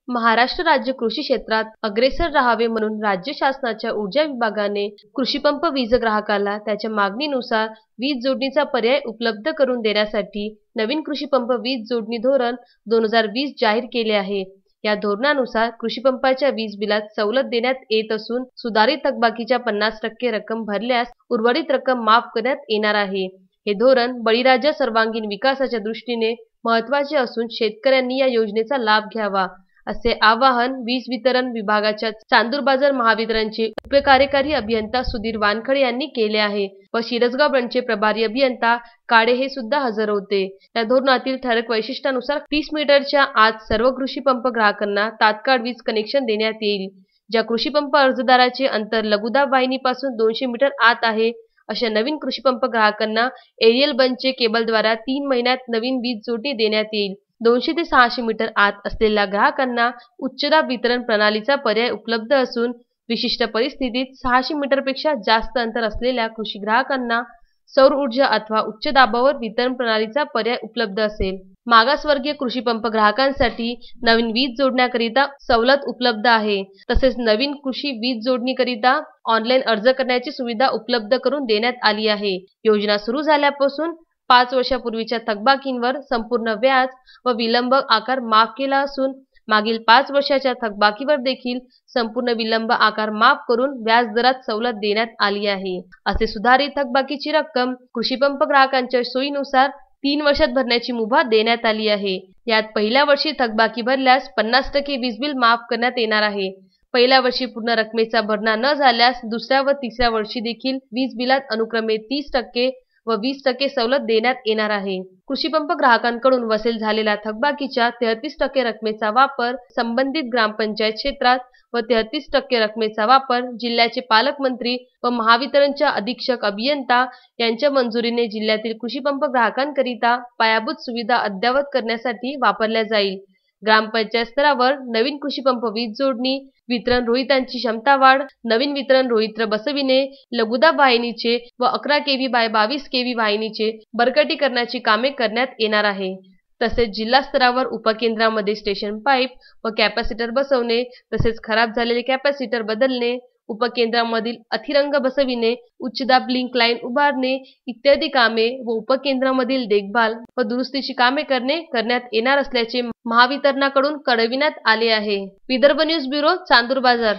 महाराष्ट्र राज्य कृषी क्षेत्रात अग्रेसर राहावे म्हणून राज्य शासनाच्या ऊर्जा विभागाने कृषीपंप वीज ग्राहकाला त्याच्या मागणीनुसार वीज जोडणीचा पर्याय उपलब्ध करून देण्यासाठी नवीन कृषीपंप वीज जोडणी धोरण 2020 जाहीर केले आहे। या धोरणानुसार कृषीपंपाच्या वीज बिलात सवलत देण्यात येत असून सुधारित थकबाकीच्या 50% रक्कम भरल्यास उर्वरित रक्कम माफ करण्यात येणार आहे। हे धोरण बळीराजा सर्वांगीण विकासाच्या दृष्टीने महत्त्वाचे असून शेतकऱ्यांनी या योजनेचा लाभ घ्यावा असे आवाहन वीज वितरण विभागाच्या चांदूरबाजार महावितरणचे उपकार्यकारी अभियंता सुधीर वानखडे यांनी केले आहे व शिरसगाव ब्रँचचे प्रभारी अभियंता काळे हे सुद्धा हजर होते। या धोरणातील ठराविक वैशिष्ट्यानुसार 30 मीटरच्या आत सर्व कृषीपंप ग्राहकांना तात्काळ वीज कनेक्शन देण्यात येईल। ज्या कृषीपंप अर्जदाराचे अंतर लघुदाब वाहिनीपासून 200 मीटर आत आहे अशा नवीन कृषीपंप ग्राहकांना एरियल बंचचे केबलद्वारा 3 महिन्यात नवीन वीज जोडणी देण्यात येईल। 200 ते 600 मीटर आत असलेल्या ग्राहकांना उच्चदाब वितरण प्रणालीचा पर्याय उपलब्ध असून विशिष्ट परिस्थितीत 600 मीटरपेक्षा जास्त अंतर असलेल्या कृषी ग्राहकांना सौर ऊर्जा अथवा उच्च दाबावर वितरण प्रणालीचा पर्याय उपलब्ध असेल। मागासवर्गीय कृषीपंप ग्राहकांसाठी नवीन वीज जोडण्याकरिता सवलत उपलब्ध आहे। तसेच नवीन कृषी वीज जोडणीकरिता ऑनलाईन अर्ज करण्याची सुविधा उपलब्ध करून देण्यात आली आहे। योजना सुरू झाल्यापासून 5 वर्षापूर्वीच्या थकबाकींवर संपूर्ण व्याज व विलंब आकार माफ केला असून मागील 5 वर्षाच्या थकबाकीवर देखील संपूर्ण विलंब आकार माफ करून व्याज दरात सवलत देण्यात आली आहे। असे सुधारित थकबाकीची रक्कम कृषीपंप ग्राहकांच्या सोयीनुसार 3 वर्षात भरण्याची मुभा देण्यात आली आहे। यात पहिल्या वर्षी थकबाकी भरल्यास 50% वीज बिल माफ करण्यात येणार आहे। पहिल्या वर्षी पूर्ण रकमेचा भरणा न झाल्यास दुसऱ्या व तिसऱ्या वर्षी देखील वीज बिलात अनुक्रमे 30% व 20% सवलत देण्यात येणार आहे। कृषीपंप ग्राहकांकडून वसूल झालेल्या थकबाकीच्या 33% रकमेचा वापर संबंधित ग्रामपंचायत क्षेत्रात व 33% रकमेचा वापर जिल्ह्याचे पालकमंत्री व महावितरणच्या अधीक्षक अभियंता यांच्या मंजुरीने जिल्ह्यातील कृषीपंप ग्राहकांकरिता पायाभूत सुविधा अद्ययावत करण्यासाठी वापरल्या जाईल। ग्रामपंचायत स्तरावर नवीन कृषीपंप वीज जोडणी, वितरण रोहित्रांची क्षमता वाढ, नवीन वितरण रोहित्र बसविणे, लघुदाब वाहिनीचे व 11 kV बाय 22 kV वाहिनीचे बळकटीकरणाची कामे करण्यात येणार आहे। तसेच जिल्हा स्तरावर उपकेंद्रामध्ये स्टेशन पाईप व कॅपॅसिटर बसवणे, तसेच खराब झालेले कॅपॅसिटर बदलणे, उपकेंद्रामधील अतिरंग बसविणे, उच्चदाब लिंक लाईन उभारणे इत्यादी कामे व उपकेंद्रामधील देखभाल व दुरुस्तीची कामे करण्यात येणार असल्याचे महावितरणाकडून कळविण्यात आले आहे। विदर्भ न्यूज ब्युरो, चांदूर बाजार।